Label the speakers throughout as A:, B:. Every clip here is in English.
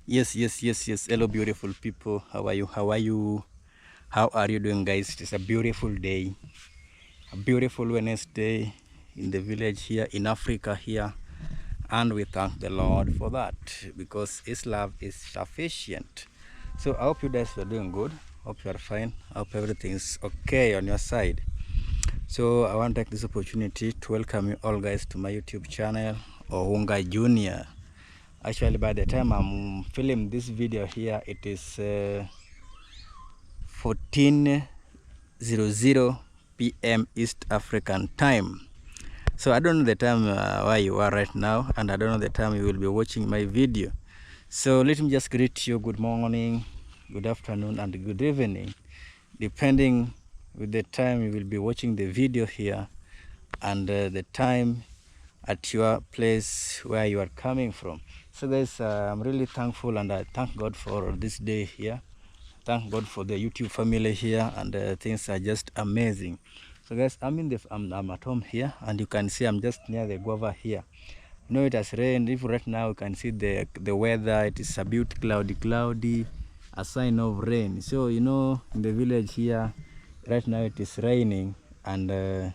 A: Yes. Hello, beautiful people. How are you? How are you doing, guys? It's a beautiful day, a beautiful Wednesday in the village here in Africa here, and we thank the Lord for that because His love is sufficient. So I hope you guys are doing good. Hope you are fine. Hope everything is okay on your side. So I want to take this opportunity to welcome you all, guys, to my YouTube channel, Ohunga Junior. Actually, by the time I'm filming this video here, it is 14:00 p.m. East African time. So I don't know the time where you are right now, and I don't know the time you will be watching my video. So let me just greet you good morning, good afternoon, and good evening, depending with the time you will be watching the video here and the time at your place where you are coming from. So guys, I'm really thankful, and I thank God for this day here. Thank God for the YouTube family here, and things are just amazing. So guys, I'm at home here, and you can see I'm just near the guava here. You know, it has rained. If right now you can see the weather, it is a bit cloudy, a sign of rain. So you know, in the village here right now it is raining, and I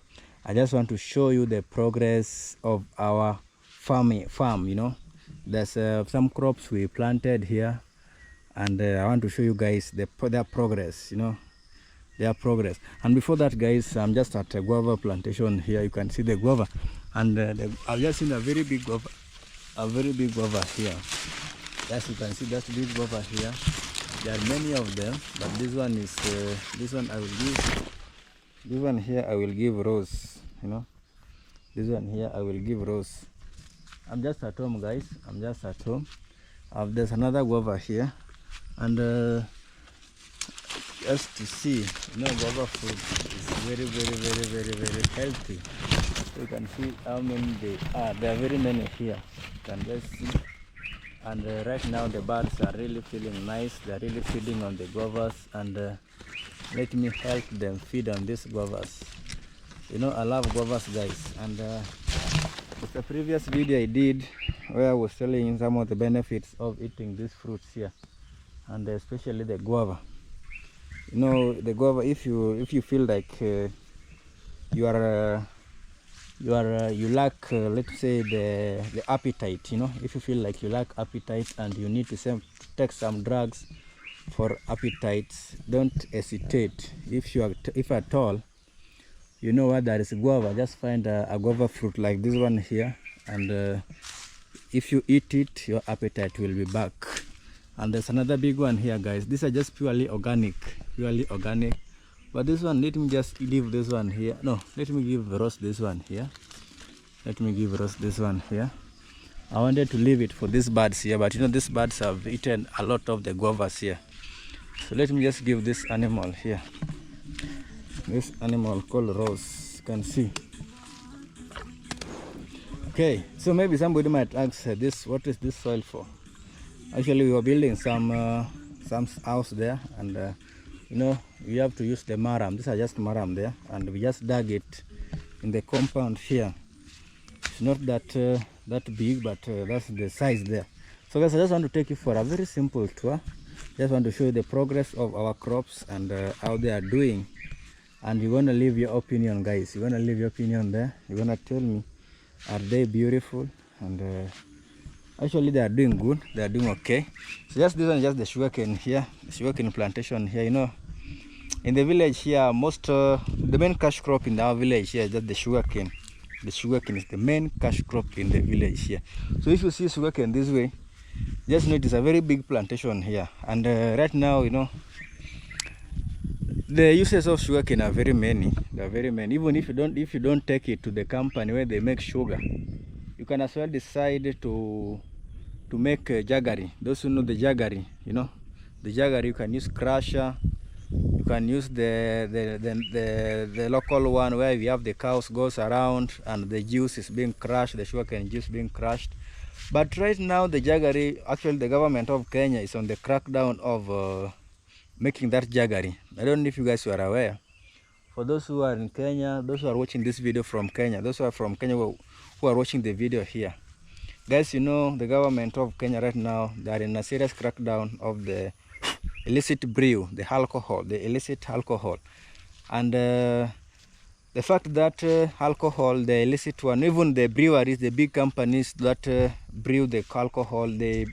A: just want to show you the progress of our farm. You know, there's some crops we planted here, and I want to show you guys their progress, you know, their progress. And before that, guys, I'm just at a guava plantation here. You can see the guava, and I've just seen a very big guava here. As you can see, that's big guava here. There are many of them, but this one is this one here I will give rose, you know. This one here I will give rose. I'm just at home, guys. I'm just at home. There's another guava here, and just to see, you know, guava fruit is very healthy. So you can see how many they are. There are very many here. You can just see. And right now the birds are really feeling nice. They're really feeding on the guavas, and let me help them feed on these guavas. You know, I love guavas, guys, and it's a previous video I did where I was telling some of the benefits of eating these fruits here, and especially the guava. You know, the guava, if you feel like you lack let's say the appetite, you know, if you feel like you lack appetite and you need to take some drugs for appetite, don't hesitate. If at all you know what, there is guava, just find a guava fruit like this one here, and if you eat it, your appetite will be back. And there's another big one here, guys. These are just purely organic, but this one, let me just leave this one here. No, let me give Ross this one here. I wanted to leave it for these birds here, but you know, these birds have eaten a lot of the guavas here. So let me just give this animal here. This animal called Rose, you can see. Okay, so maybe somebody might ask this, what is this soil for? Actually, we were building some house there, and you know, we have to use the maram. These are just maram there, and we just dug it in the compound here. It's not that big, but that's the size there. So guys, I just want to take you for a very simple tour. Just want to show you the progress of our crops and how they are doing. And you're gonna leave your opinion, guys. You're gonna leave your opinion there. You're gonna tell me, are they beautiful? And actually, they are doing good. They are doing okay. So just this one is just the sugarcane here, the sugarcane plantation here. You know, in the village here, the main cash crop in our village here is just the sugarcane. The sugarcane is the main cash crop in the village here. So if you see sugarcane this way, just know it is a very big plantation here. And right now, you know, the uses of sugarcane are very many. There are very many. Even if you don't take it to the company where they make sugar, you can as well decide to make jaggery. Those who know the jaggery, you know, the jaggery, you can use crusher. You can use the local one where we have the cows goes around and the juice is being crushed, the sugarcane juice being crushed. But right now the jaggery, actually the government of Kenya is on the crackdown of making that jaggery. I don't know if you guys were aware. For those who are in Kenya, those who are watching this video from Kenya, those who are from Kenya who are watching the video here, Guys, you know, the government of Kenya right now, they are in a serious crackdown of the illicit brew, the alcohol, the illicit alcohol. And the fact that alcohol, the illicit one, even the breweries, the big companies that brew the alcohol, they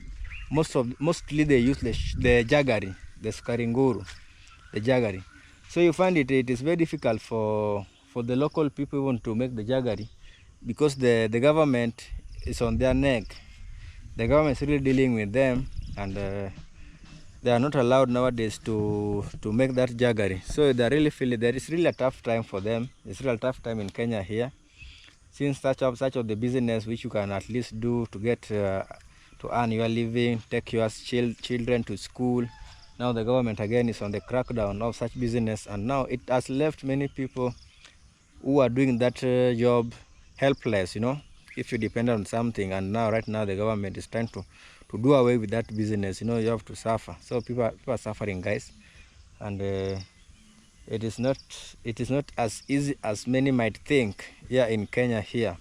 A: mostly they use the jaggery, the skaringuru, the jaggery. So you find it is very difficult for the local people even to make the jaggery, because the government is on their neck. The government is really dealing with them, and they are not allowed nowadays to make that jaggery. So they really feel there is really a tough time for them. It's really a tough time in Kenya here, since such of the business which you can at least do to get to earn your living, take your children to school. Now the government again is on the crackdown of such business, and now it has left many people who are doing that job helpless, you know, if you depend on something. And now right now the government is trying to do away with that business. You know, you have to suffer. So people are suffering, guys, and it is not as easy as many might think here in Kenya here,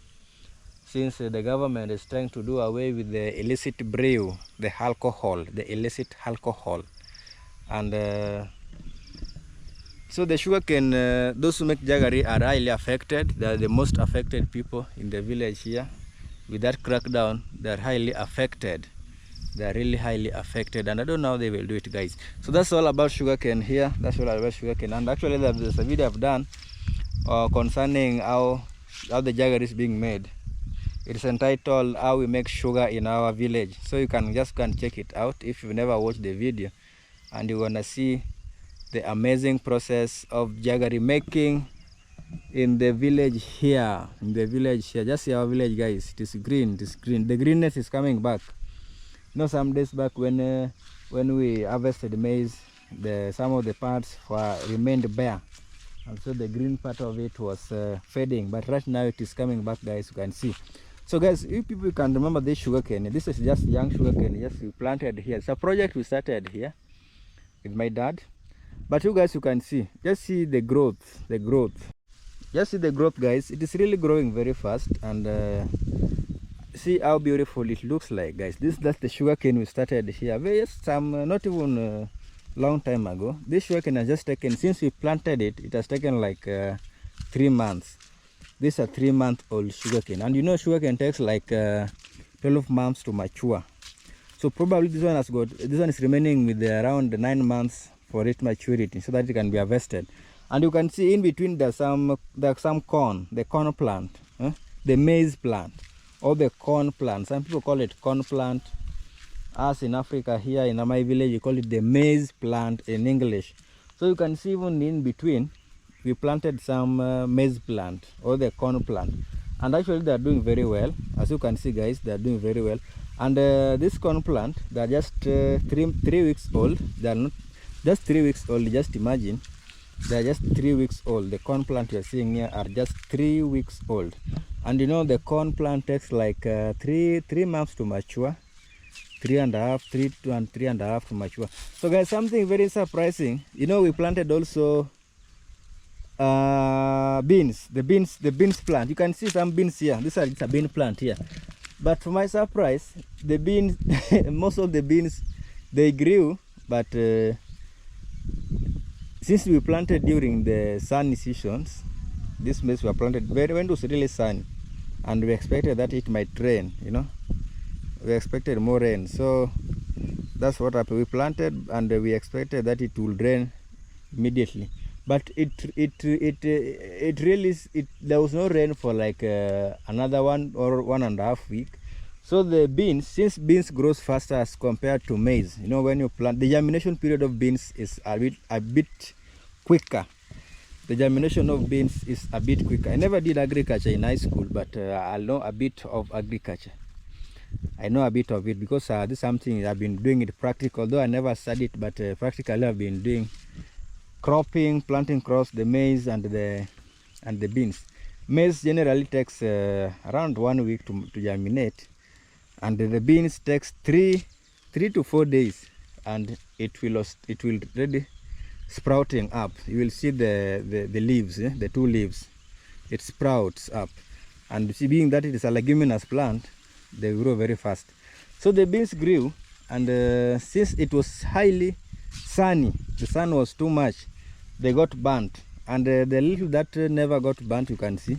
A: since the government is trying to do away with the illicit brew, the alcohol, the illicit alcohol. And so the sugarcane, those who make jaggery are highly affected. They are the most affected people in the village here. With that crackdown, they are highly affected. They are really highly affected, and I don't know how they will do it, guys. So that's all about sugarcane here. That's all about sugarcane. And actually there's a video I've done concerning how the jaggery is being made. It's entitled "How We Make Sugar in Our Village." So you can just go and check it out if you've never watched the video, and you're gonna see the amazing process of jaggery making in the village here. In the village here, just see our village, guys. It is green. It is green. The greenness is coming back. You know, some days back when we harvested maize, some of the parts remained bare, and so the green part of it was fading. But right now it is coming back, guys. You can see. So, guys, if people can remember this sugarcane, this is just young sugarcane. Yes, we planted here. It's a project we started here with my dad. But you guys, you can see, just see the growth. Just see the growth, guys. It is really growing very fast, and see how beautiful it looks like, guys. That's the sugarcane we started here. Not even long time ago. This sugarcane has just taken, since we planted it, it has taken like 3 months. This is a 3-month-old sugarcane, and you know sugarcane takes like 12 months to mature. So probably this one is remaining with around 9 months for its maturity, so that it can be harvested. And you can see in between there's some corn, the corn plant, the maize plant, or the corn plant. Some people call it corn plant. Us in Africa here in my village, you call it the maize plant in English. So you can see even in between we planted some maize plant or the corn plant, and actually they are doing very well. As you can see, guys, they are doing very well. And this corn plant, they are just 3 weeks old. They are not just 3 weeks old. Just imagine, they are just 3 weeks old. The corn plant you are seeing here are just 3 weeks old. And you know, the corn plant takes like 3 months to mature, 3.5 to mature. So, guys, something very surprising. You know, we planted also beans. The beans plant. You can see some beans here. It's a bean plant here. But to my surprise, the beans, most of the beans, they grew. But since we planted during the sunny seasons, this maize were planted when it was really sunny, and we expected that it might rain. You know, we expected more rain. So that's what happened. We planted, and we expected that it will rain immediately. But there was no rain for like another 1 or 1.5 weeks. So the beans, since beans grows faster as compared to maize, you know, when you plant, the germination period of beans is a bit quicker. The germination of beans is a bit quicker. I never did agriculture in high school, but I know a bit of agriculture. I know a bit of it because this is something I've been doing it practical, although I never studied it, but practically I've been doing cropping, planting crops, the maize and the beans. Maize generally takes around 1 week to germinate, and the beans takes 3 to 4 days, and it will ready sprouting up. You will see the leaves, the 2 leaves. It sprouts up, and see, being that it is a leguminous plant, they grow very fast. So the beans grew, and since it was highly sunny, the sun was too much, they got burnt. And the little that never got burnt, you can see.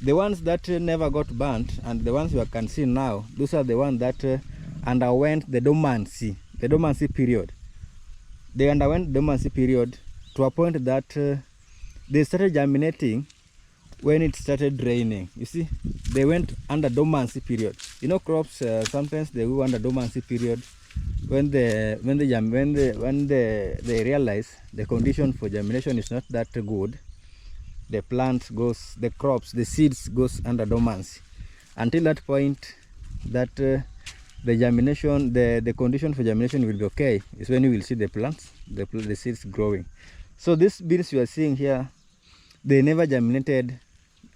A: The ones that never got burnt and the ones you can see now, those are the ones that underwent the dormancy period. They underwent dormancy period to a point that they started germinating when it started raining. You see, they went under dormancy period. You know, crops sometimes they go under dormancy period when they realize the condition for germination is not that good. The plant goes, the crops, the seeds goes under dormancy. Until that point, that the germination, the condition for germination will be okay, is when you will see the plants, the seeds growing. So these beans you are seeing here, they never germinated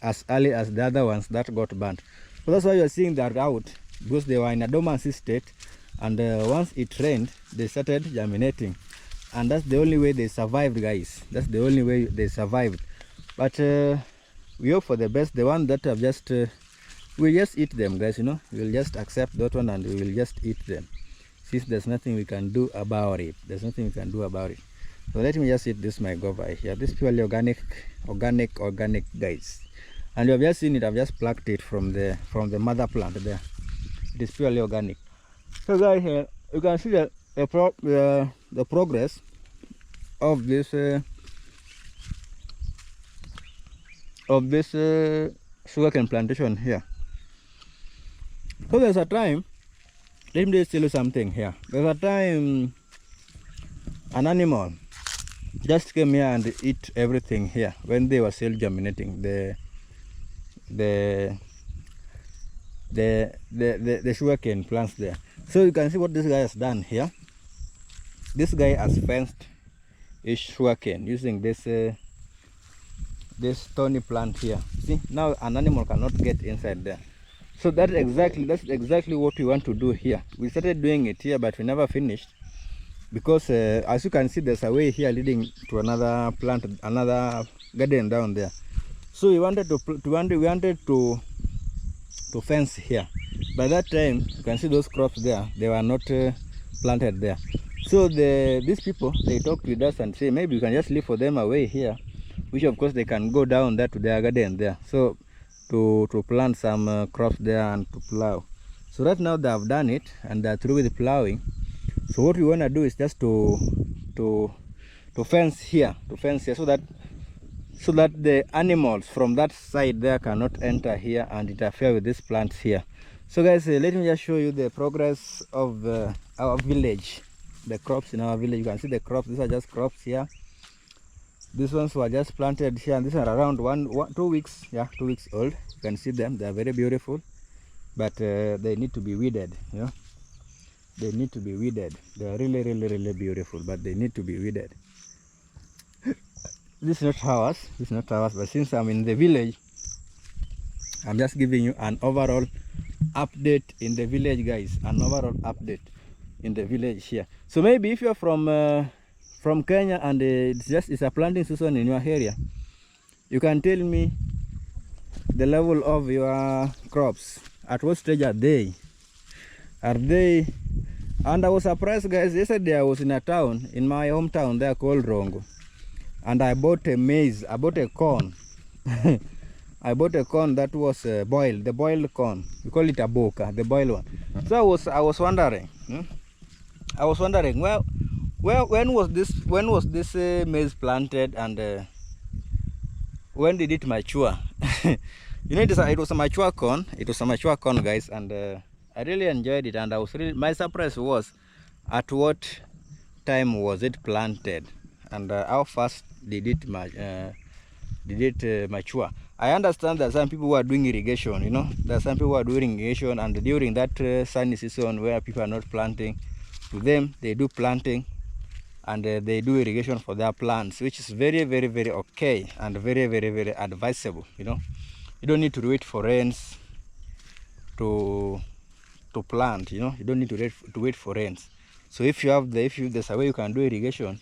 A: as early as the other ones that got burnt. So that's why you are seeing that out, because they were in a dormancy state, and once it rained, they started germinating, and that's the only way they survived, guys. That's the only way they survived. But we hope for the best. The one that have just we'll just eat them, guys. You know, we'll just accept that one and we will just eat them, since there's nothing we can do about it. There's nothing we can do about it. So let me just eat this my guava here. This purely organic, guys. And you have just seen it. I've just plucked it from the mother plant there. It is purely organic. So guys, here you can see the progress of this sugarcane plantation here. So there's a time, let me just tell you something here. There's a time an animal just came here and eat everything here when they were still germinating the sugarcane plants there. So you can see what this guy has done here. This guy has fenced his sugarcane using this thorny plant here. See, now an animal cannot get inside there. So that's exactly what we want to do here. We started doing it here, but we never finished, because as you can see, there's a way here leading to another plant, another garden down there. So we wanted to fence here. By that time, you can see those crops there, they were not planted there. So these people, they talked with us and say maybe we can just leave for them a way here, which of course they can go down there to their garden there, so to plant some crops there and to plow. So right now they have done it and they're through with plowing. So what we want to do is just to fence here, so that the animals from that side there cannot enter here and interfere with these plants here. So guys, let me just show you the progress of our village, the crops in our village. You can see the crops. These are just crops here. These ones were just planted here, and these are around 2 weeks, 2 weeks old. You can see them. They are very beautiful, but they need to be weeded. You know, they need to be weeded. They are really beautiful, but they need to be weeded. This is not ours. This is not ours. But since I'm in the village, I'm just giving you an overall update in the village, guys. An overall update in the village here. So maybe if you're from Kenya and it's a planting season in your area, you can tell me the level of your crops. At what stage are they? And I was surprised, guys. Yesterday I was in a town, in my hometown there called Rongo, and I bought a maize. I bought a corn. I bought a corn that was boiled, the boiled corn. We call it a boka, the boiled one. So I was wondering, well, when was this maize planted, and when did it mature? You know, it was a mature corn. It was a mature corn, guys, and I really enjoyed it. And my surprise was at what time was it planted, and how fast did it mature. I understand that some people who are doing irrigation, you know, there are some people who are doing irrigation, and during that sunny season where people are not planting, to them they do planting and they do irrigation for their plants, which is very okay and very advisable. You know, you don't need to wait for rains to plant. You know, you don't need to wait for rains. So if there's a way you can do irrigation,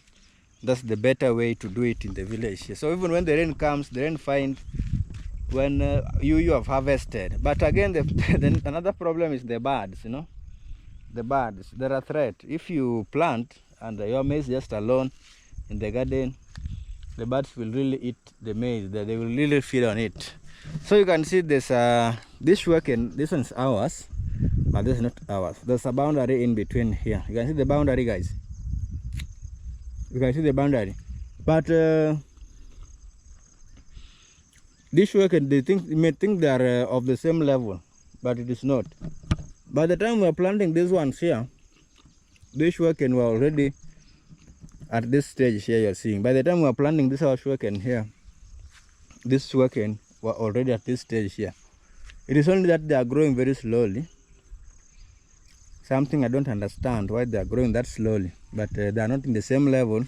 A: that's the better way to do it in the village. So even when the rain comes, the rain finds when you have harvested. But again, another problem is the birds, you know. The birds, they're a threat. If you plant and your maize just alone in the garden, the birds will really eat the maize. They will really feed on it. So you can see this sugarcane, this one's ours, but this is not ours. There's a boundary in between here. You can see the boundary, guys. You can see the boundary. But this sugarcane, you may think they are of the same level, but it is not. By the time we are planting these ones here, this sugarcane were already at this stage here you are seeing. By the time we are planting this our sugarcane here, this sugarcane were already at this stage here. It is only that they are growing very slowly. Something I don't understand why they are growing that slowly, but they are not in the same level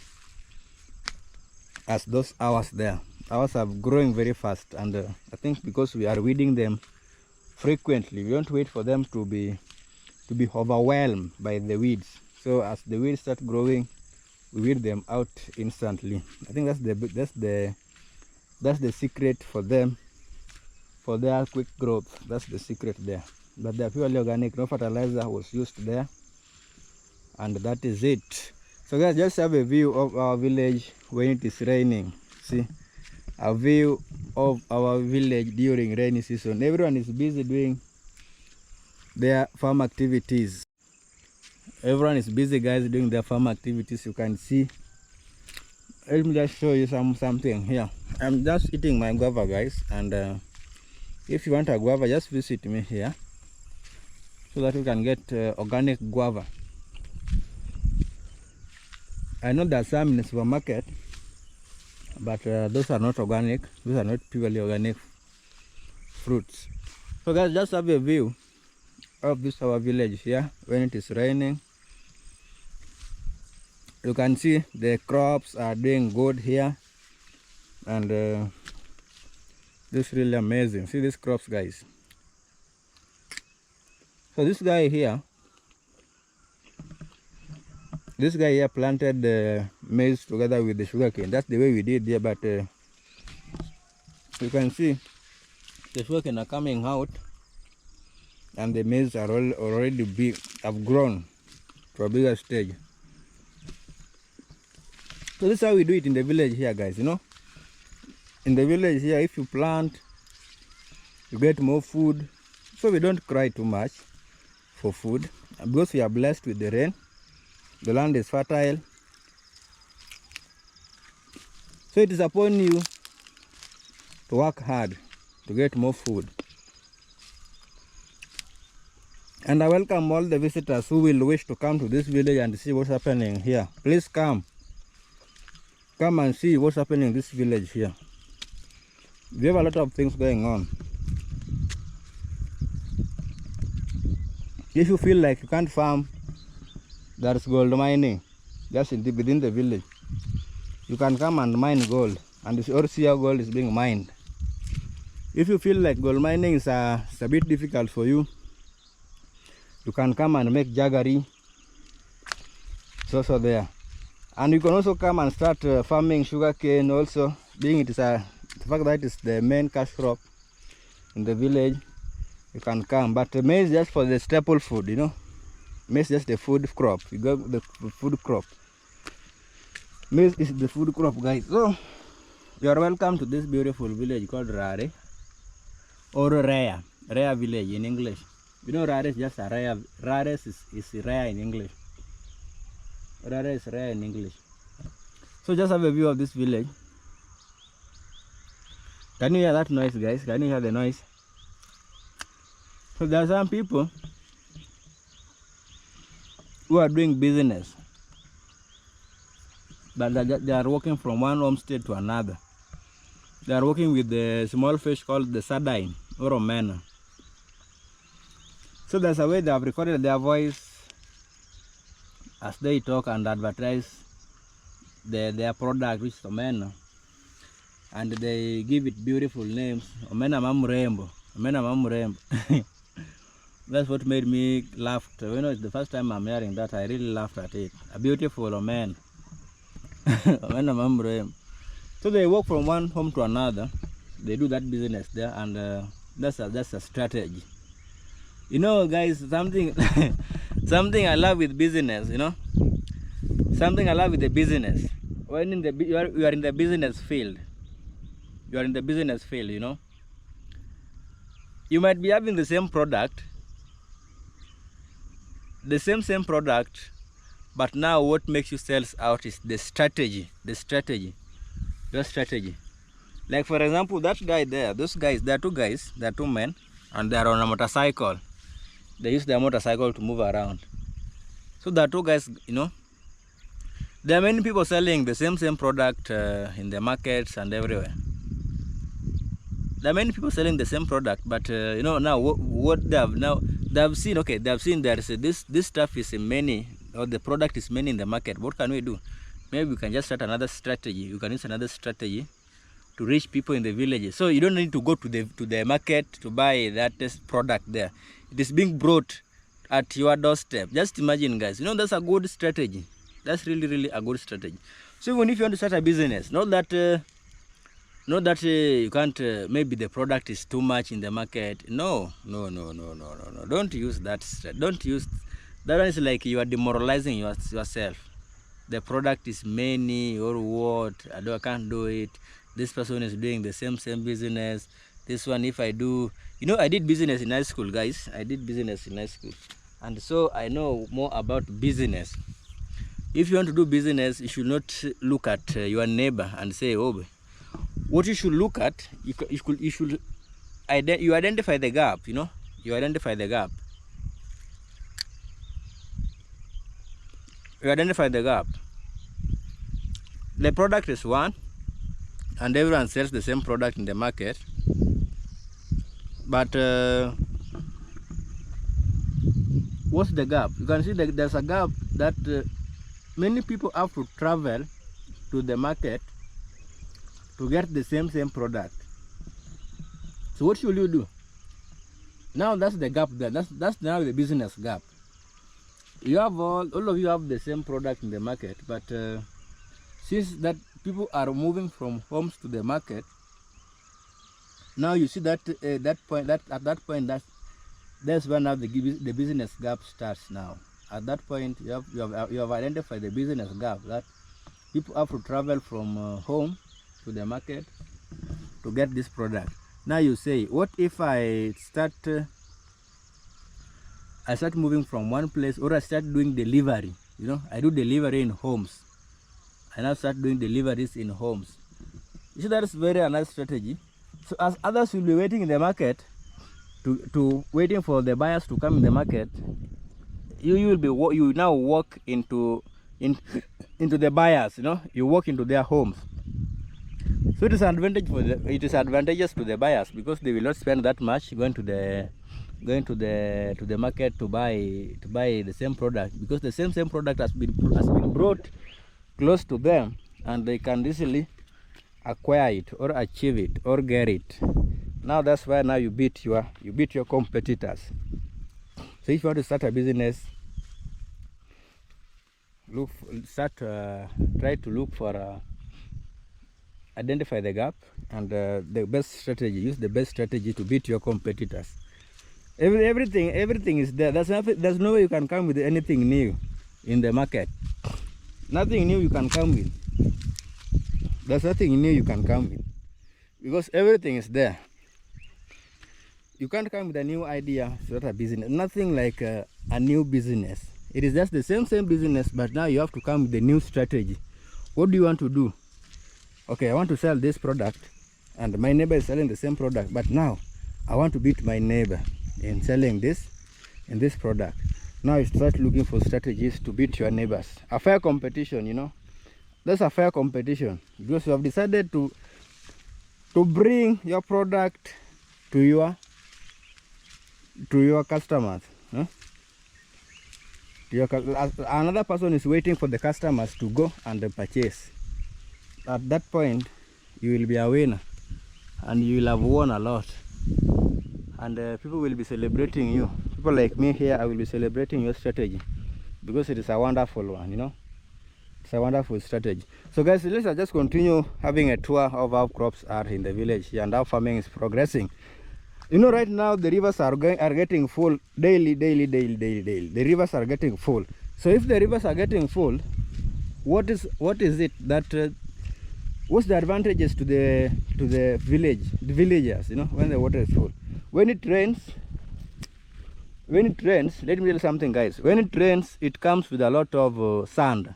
A: as those ours there. Ours are growing very fast, and I think because we are weeding them frequently, we don't wait for them to be overwhelmed by the weeds. So as the weeds start growing, we weed them out instantly. I think that's the secret for them, for their quick growth. That's the secret there. But they are purely organic, no fertilizer was used there, and that is it. So guys, just have a view of our village when it is raining. See, a view of our village during rainy season. Everyone is busy doing their farm activities. Everyone is busy, guys, doing their farm activities. You can see. Let me just show you something here. I'm just eating my guava, guys, and if you want a guava, just visit me here so that you can get organic guava. I know there's some in the supermarket, but those are not organic. Those are not purely organic fruits. So guys, just have a view of this our village here when it is raining. You can see the crops are doing good here, and this is really amazing. See these crops, guys. So this guy here planted the maize together with the sugarcane. That's the way we did here, but you can see the sugarcane are coming out, and the maize are already big, have grown to a bigger stage. So this is how we do it in the village here, guys. You know, in the village here, if you plant, you get more food. So we don't cry too much for food, because we are blessed with the rain. The land is fertile. So it is upon you to work hard to get more food. And I welcome all the visitors who will wish to come to this village and see what's happening here. Please come. Come and see what's happening in this village here. We have a lot of things going on. If you feel like you can't farm, there's gold mining just within the village. You can come and mine gold, and or see how gold is being mined. If you feel like gold mining is a bit difficult for you, you can come and make jaggery. It's also there. And you can also come and start farming sugarcane also, being it is the fact that it's the main cash crop in the village. You can come, but maize is just for the staple food, you know. Maize is just the food crop. You got the food crop. Maize is the food crop, guys. So you are welcome to this beautiful village called Rare, or Rare village in English. You know, Rare is just a rare. Rare is rare in English. Rare is rare in English. So just have a view of this village. Can you hear that noise, guys? Can you hear the noise? So there are some people who are doing business, but they are walking from one homestead to another. They are working with the small fish called the sardine or omena. So there's a way they have recorded their voice as they talk and advertise their product, which is omena, and they give it beautiful names. Omena mamurembo, omena mamurembo. That's what made me laugh. You know, it's the first time I'm hearing that. I really laughed at it. A beautiful omena. Omena mamurembo. So they walk from one home to another, They do that business there, and that's a strategy. You know, guys, something something I love with business. You know, something I love with the business. When you are in the business field, you are in the business field. You know, you might be having the same product, the same product, but now what makes you sell out is the strategy. Your strategy. Like for example, that guy there, those guys, there are two men, and they are on a motorcycle. They use their motorcycle to move around. So there are two guys, you know. There are many people selling the same product in the markets and everywhere. There are many people selling the same product, but you know, now what they have seen. Okay, they have seen there is this stuff is many, or the product is many in the market. What can we do? Maybe we can just start another strategy. You can use another strategy to reach people in the villages. So you don't need to go to the market to buy that product there. It is being brought at your doorstep. Just imagine, guys. You know, that's a good strategy. That's really a good strategy. So even if you want to start a business, not that you can't. Maybe the product is too much in the market. No. Don't use that. Don't use that. One is like you are demoralizing yourself. The product is many or what? I can't do it. This person is doing the same business. This one, if I do, you know, I did business in high school, guys. I did business in high school, and so I know more about business. If you want to do business, you should not look at your neighbor and say, oh, what you should look at, you identify the gap. You know, you identify the gap. You identify the gap. The product is one, and everyone sells the same product in the market, but what's the gap? You can see that there's a gap that many people have to travel to the market to get the same product. So what should you do? Now that's the gap there. That's now the business gap. You have all of you have the same product in the market, but since that people are moving from homes to the market, now you see that at that point that's where now the business gap starts. Now at that point you have identified the business gap, that people have to travel from home to the market to get this product. Now you say, what if I start moving from one place, or I start doing delivery? You know, I do delivery in homes. I now start doing deliveries in homes. You see, that is very nice strategy. So as others will be waiting in the market to waiting for the buyers to come in the market, you now walk into the buyers. You know, you walk into their homes. So it is advantageous to the buyers, because they will not spend that much going to the market to buy the same product, because the same product has been brought close to them, and they can easily acquire it or achieve it or get it. Now that's why now you beat your competitors. So if you want to start a business, try to look for identify the gap, and the best strategy. Use the best strategy to beat your competitors. Everything is there. There's no way you can come with anything new in the market. Nothing new you can come with. There's nothing new you can come with, because everything is there. You can't come with a new idea to start a business. Nothing like a new business. It is just the same business, but now you have to come with a new strategy. What do you want to do? Okay, I want to sell this product, and my neighbor is selling the same product, but now I want to beat my neighbor in selling this product. Now you start looking for strategies to beat your neighbors. A fair competition, you know. That's a fair competition, because you have decided to bring your product to your customers. Huh? Another person is waiting for the customers to go and purchase. At that point, you will be a winner, and you will have won a lot, and people will be celebrating you. People like me here, I will be celebrating your strategy, because it is a wonderful one. You know, It's a wonderful strategy. So guys, let's just continue having a tour of how crops are in the village and how farming is progressing. You know, right now the rivers are getting full daily. The rivers are getting full. So if the rivers are getting full, what is it that what's the advantages to the villagers? You know, when the water is full, when it rains, let me tell you something, guys. When it rains, it comes with a lot of sand.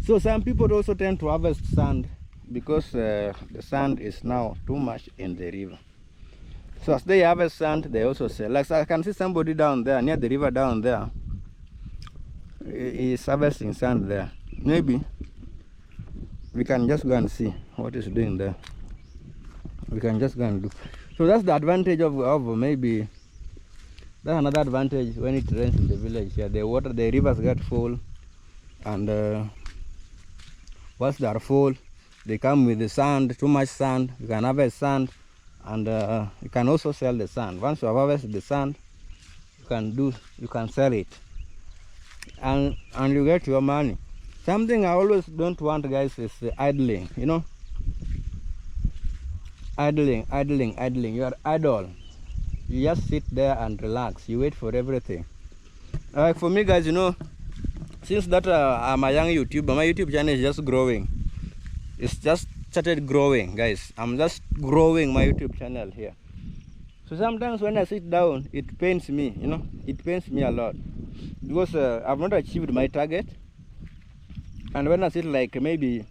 A: So some people also tend to harvest sand because the sand is now too much in the river. So as they harvest sand, they also sell. Like, I can see somebody down there near the river down there. He is harvesting sand there. Maybe we can just go and see what he's doing there. We can just go and do. So that's the advantage of maybe. That's another advantage when it rains in the village. Yeah, the rivers get full, and once they are full, they come with the sand, too much sand. You can harvest sand, and you can also sell the sand. Once you have harvested the sand, you can sell it, and you get your money. Something I always don't want, guys, is idling. You know, idling. You are idle. You just sit there and relax. You wait for everything. For me, guys, you know, since that I'm a young YouTuber, my YouTube channel is just growing. It's just started growing, guys. I'm just growing my YouTube channel here. So sometimes when I sit down, it pains me, you know, it pains me a lot because I've not achieved my target. And when I sit, like, maybe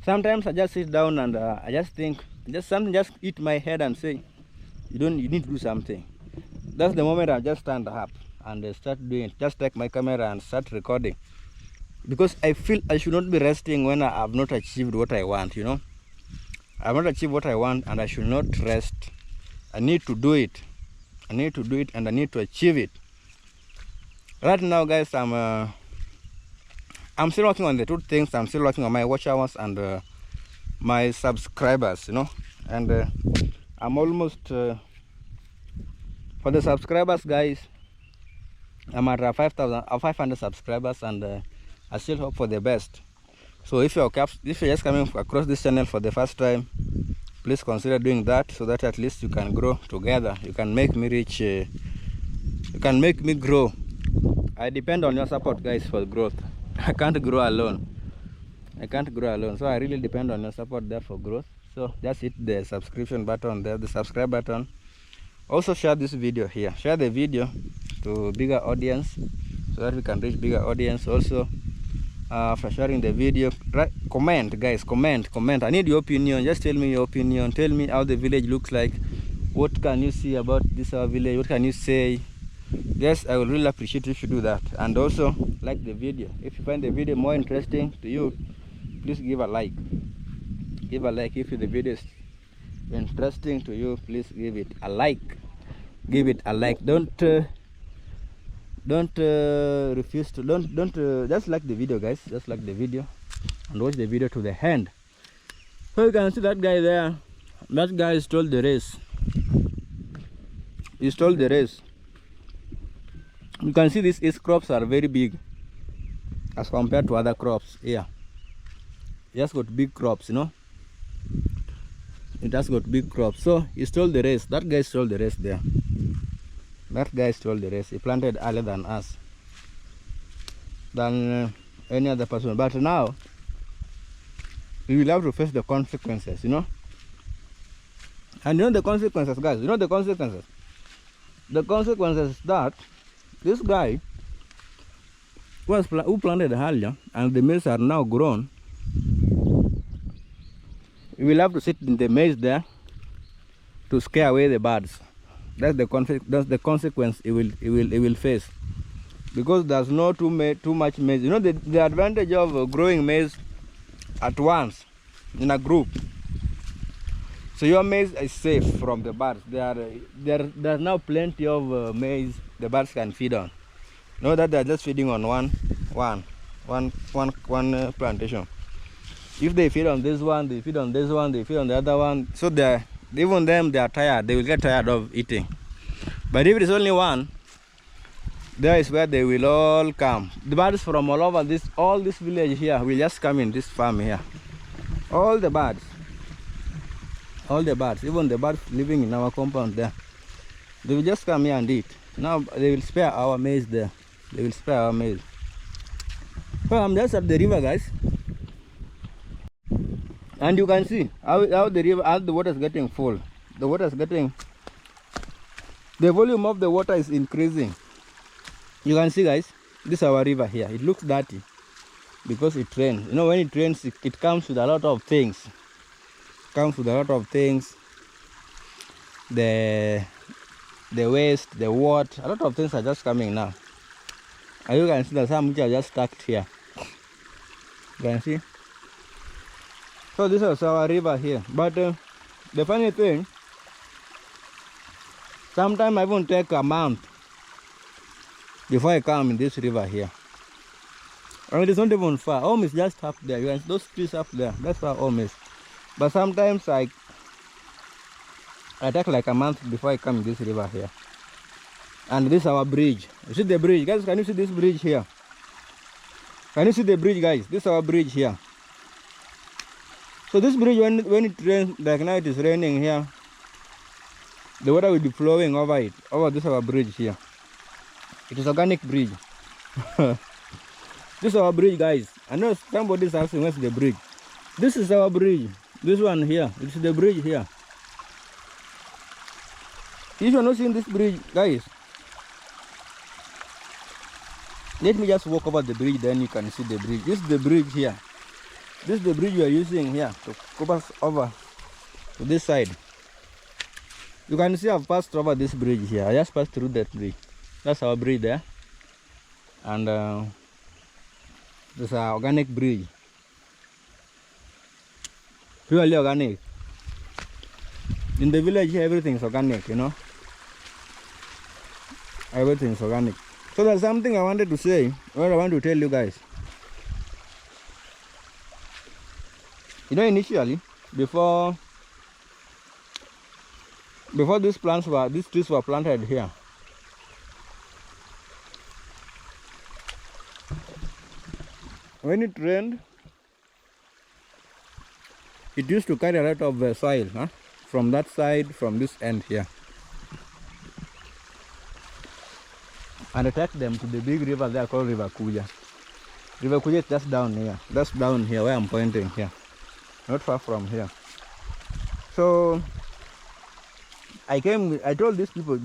A: sometimes I just sit down and I just think, something just hit my head and say, you need to do something. That's the moment I just stand up and start doing it. Just take my camera and start recording, because I feel I should not be resting when I have not achieved what I want. You know, I have not achieved what I want, and I should not rest. I need to do it. And I need to achieve it. Right now, guys, I'm still working on the two things. I'm still working on my watch hours and my subscribers. You know, and I'm almost for the subscribers, guys. I'm at 500 subscribers, and I still hope for the best. So if you're just coming across this channel for the first time, please consider doing that, so that at least you can grow together. You can make me reach. You can make me grow. I depend on your support, guys, for growth. I can't grow alone. So I really depend on your support there for growth. So just hit the subscription button there, the subscribe button. Also share this video here. Share the video to bigger audience so that we can reach bigger audience. Also, after sharing the video, comment, guys, comment. I need your opinion. Just tell me your opinion. Tell me how the village looks like. What can you see about this our village? What can you say? Yes, I will really appreciate if you do that. And also like the video. If you find the video more interesting to you, please give a like. If the video is interesting to you, please give it a like. Don't refuse to. Don't just like the video, guys. Just like the video and watch the video to the end. So you can see that guy there. That guy stole the race. He stole the race. You can see these crops are very big as compared to other crops here. He has got big crops, you know. It has got big crops. So he stole the race. That guy stole the race there. He planted earlier than us, than any other person. But now we will have to face the consequences, you know. And you know the consequences, guys. You know the consequences. The consequences is that this guy who planted earlier, and the maize are now grown. We will have to sit in the maize there to scare away the birds. That's the consequence it will face, because there's no too much maize. You know the advantage of growing maize at once in a group. So your maize is safe from the birds. There's now plenty of maize the birds can feed on. Know that they're just feeding on one plantation. If they feed on this one, they feed on this one, they feed on the other one. So even them, they are tired. They will get tired of eating. But if it is only one, There is where they will all come. The birds from all over all this village here will just come in this farm here. All the birds, even the birds living in our compound there, they will just come here and eat. Now they will spare our maize there. They will spare our maize. So I'm just at the river, guys, and you can see how the river, how the water is getting full. The volume of the water is increasing. You can see, guys, this is our river here. It looks dirty because it rains. You know, when it rains, it comes with a lot of things. The waste, the water, a lot of things are just coming now. And you can see that some which are just stacked here. You can see. So this is our river here. But the funny thing, sometimes I even take a month before I come in this river here. And it is not even far. Home is just up there. You can see those trees up there. That's where home is. But sometimes I take like a month before I come in this river here. And this is our bridge. You see the bridge, guys? Can you see this bridge here? Can you see the bridge, guys? This is our bridge here. So this bridge, when it rains, like now it is raining here, the water will be flowing over it, over this our bridge here. It is organic bridge. This is our bridge, guys. I know somebody is asking where's the bridge. This is our bridge. This one here. It's the bridge here. If you are not seeing this bridge, guys, let me just walk over the bridge, then you can see the bridge. This is the bridge here. This is the bridge we are using here to cross over to this side. You can see I've passed over this bridge here. I just passed through that bridge. That's our bridge there. And this is our organic bridge. Purely organic. In the village here, everything is organic, you know. Everything is organic. So there's something I wanted to say, what I want to tell you guys. You know, initially, before these trees were planted here, when it rained, it used to carry a lot of soil, from that side, from this end here, and take them to the big river there called River Kuja. River Kuja is just down here. That's down here where I'm pointing here, not far from here. So I told these people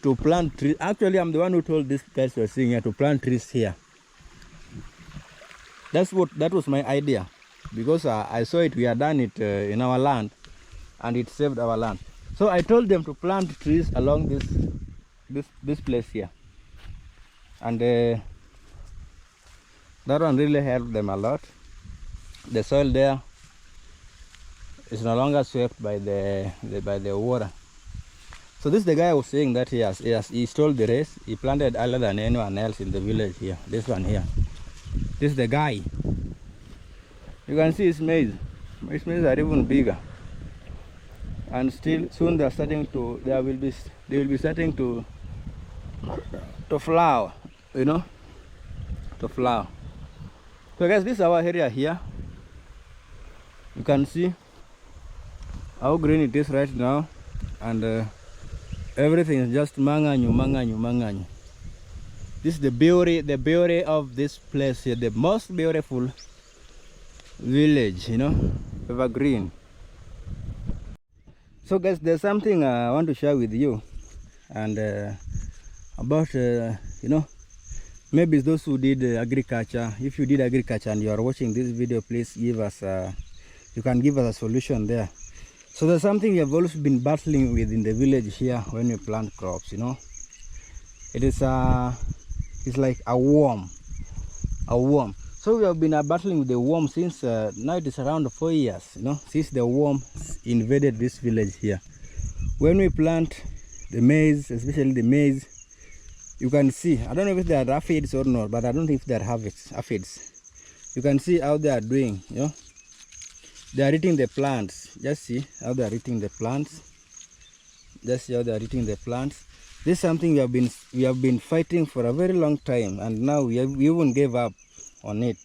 A: to plant trees. Actually, I'm the one who told these guys who are seeing here to plant trees here. That was my idea, because I saw it. We had done it in our land, and it saved our land. So I told them to plant trees along this place here, and that one really helped them a lot. The soil there is no longer swept by the water. So this is the guy I was saying that he stole the race. He planted earlier than anyone else in the village here. This one here. This is the guy. You can see his maize. His maize are even bigger. And still soon they will be starting to flower, you know, to flower. So guys, this is our area here. You can see how green it is right now, and everything is just manganyu. This is the beauty of this place here, the most beautiful village, you know, evergreen. So guys, there's something I want to share with you, and about you know, maybe those who did agriculture. If you did agriculture and you are watching this video, please give us you can give us a solution there. So there's something we have always been battling with in the village here when we plant crops, you know. It is it's like a worm. So we have been battling with the worm since now it is around 4 years, you know, since the worm invaded this village here. When we plant the maize, especially the maize, you can see, I don't know if they are aphids or not, but I don't think if they are aphids. You can see how they are doing, you know. They are eating the plants. Just see how they are eating the plants. Just see how they are eating the plants. This is something we have been fighting for a very long time, and now we even gave up on it.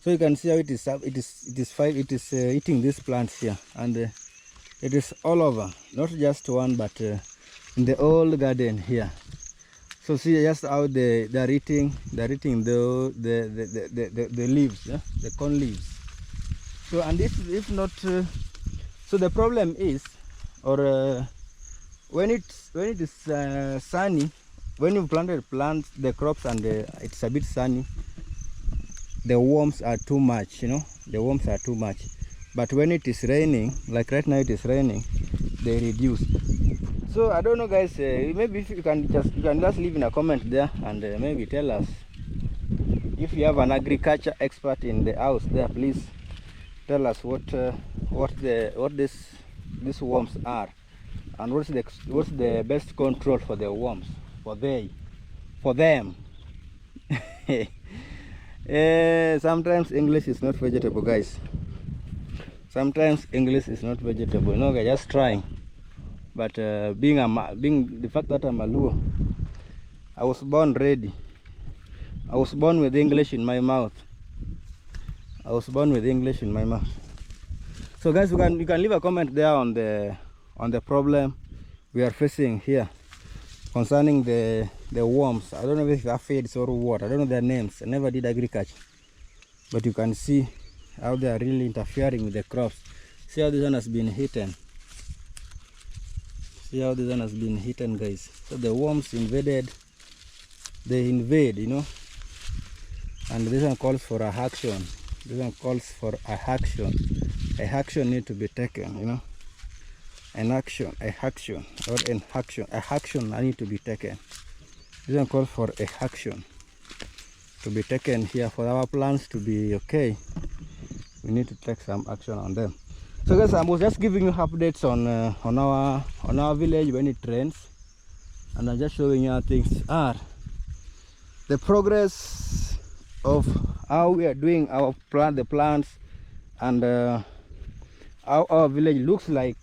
A: So you can see how it is eating these plants here, and it is all over, not just one, but in the whole garden here. So see just how they are eating the leaves, yeah? The corn leaves. So, and if not, so the problem is, or when it is sunny, when you planted the crops and it's a bit sunny, the worms are too much, you know, the worms are too much. But when it is raining, like right now it is raining, they reduce. So I don't know, guys, maybe if you can just leave in a comment there, and maybe tell us if you have an agriculture expert in the house there. Please tell us what these worms are, and what's the best control for the worms, for them. Sometimes English is not vegetable, guys. Sometimes English is not vegetable. You know, guys, just trying. But being the fact that I'm a Luo, I was born ready. I was born with English in my mouth. I was born with English in my mouth. So guys, you can leave a comment there on the problem we are facing here concerning the worms. I don't know if aphids or what. I don't know their names. I never did agriculture. But you can see how they are really interfering with the crops. See how this one has been hidden. See how this one has been hidden, guys. So the worms invaded. They invade, you know. And this one calls for a action. This one calls for a action. A action need to be taken, you know. An action, a action, or an action. A action need to be taken. This one calls for a action to be taken here for our plants to be okay. We need to take some action on them. So guys, I was just giving you updates on our village when it rains, and I'm just showing you how things are. The progress of how we are doing the plants, and how our village looks like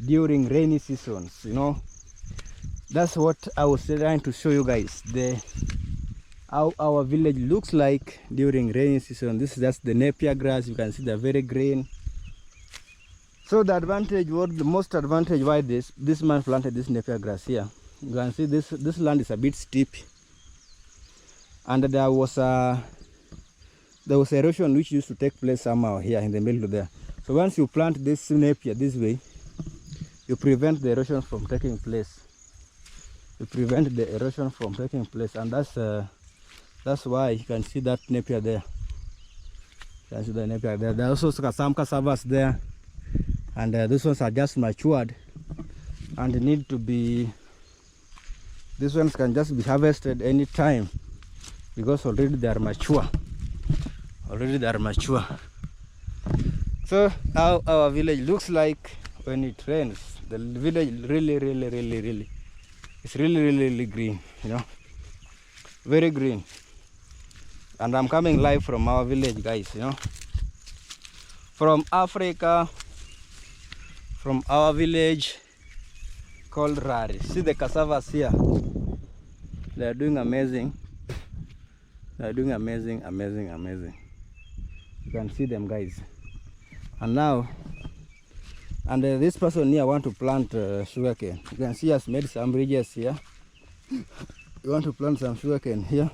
A: during rainy seasons. You know, that's what I was trying to show you guys. How our village looks like during rainy season. This is just the napier grass. You can see they're very green. So the advantage, the most advantage why this man planted this napier grass here. You can see this land is a bit steep, and there was erosion which used to take place somehow here in the middle there. So once you plant this napier this way, you prevent the erosion from taking place. You prevent the erosion from taking place, and that's why you can see that napier there. You can see the napier there. There are also some cassavas there, and these ones are just matured and need to be. These ones can just be harvested anytime because already they are mature. Already they are mature. So how our village looks like when it rains. The village really it's really green, you know, very green. And I'm coming live from our village, guys, you know, from Africa, from our village called Rari. See the cassavas here. They are doing amazing. They are doing amazing. You can see them, guys. And now, this person here want to plant sugarcane. You can see he has made some ridges here. You want to plant some sugarcane here,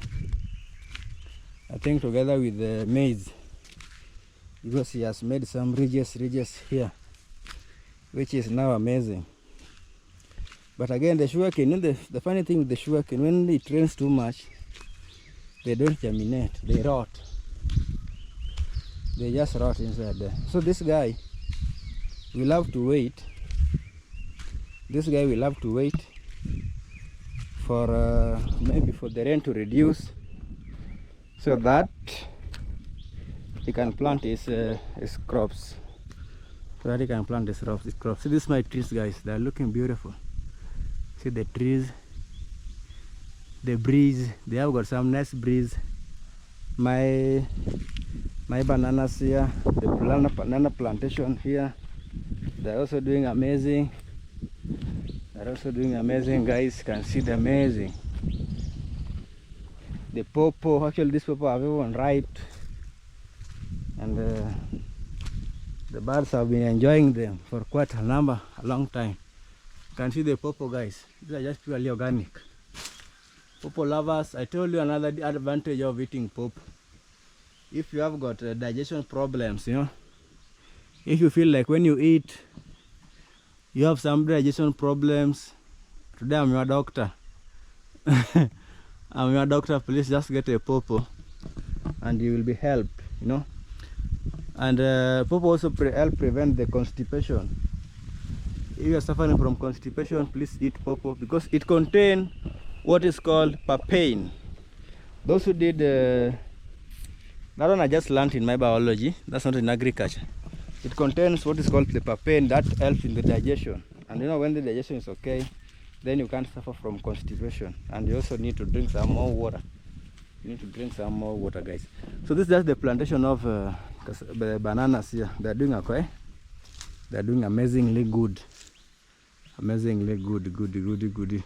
A: I think together with the maize, because he has made some ridges here, which is now amazing. But again, the sugarcane, the funny thing with the sugarcane, when it rains too much, they don't germinate, they rot. They just rot inside there. So this guy will have to wait. This guy will have to wait for maybe for the rain to reduce, so that he can plant his crops. So that he can plant his crops. See, this is my trees, guys. They are looking beautiful. See the trees, the breeze. They have got some nice breeze. My bananas here, the banana plantation here, they're also doing amazing. They're also doing amazing, guys. You can see the amazing. The pawpaw, actually this pawpaw have even ripe, and the birds have been enjoying them for quite a long time. You can see the pawpaw, guys. These are just purely organic. Pawpaw lovers, I told you another advantage of eating pawpaw. If you have got digestion problems, you know, if you feel like when you eat you have some digestion problems, today I'm your doctor. I'm your doctor. Please just get a pawpaw and you will be helped, you know. And pawpaw also help prevent the constipation. If you are suffering from constipation, please eat pawpaw because it contains what is called papain. Those who did that one I just learned in my biology, that's not in agriculture. It contains what is called the papain that helps in the digestion. And you know, when the digestion is okay, then you can't suffer from constipation. And you also need to drink some more water. You need to drink some more water, guys. So this is just the plantation of the bananas here. They're doing okay. They're doing amazingly good. Amazingly good.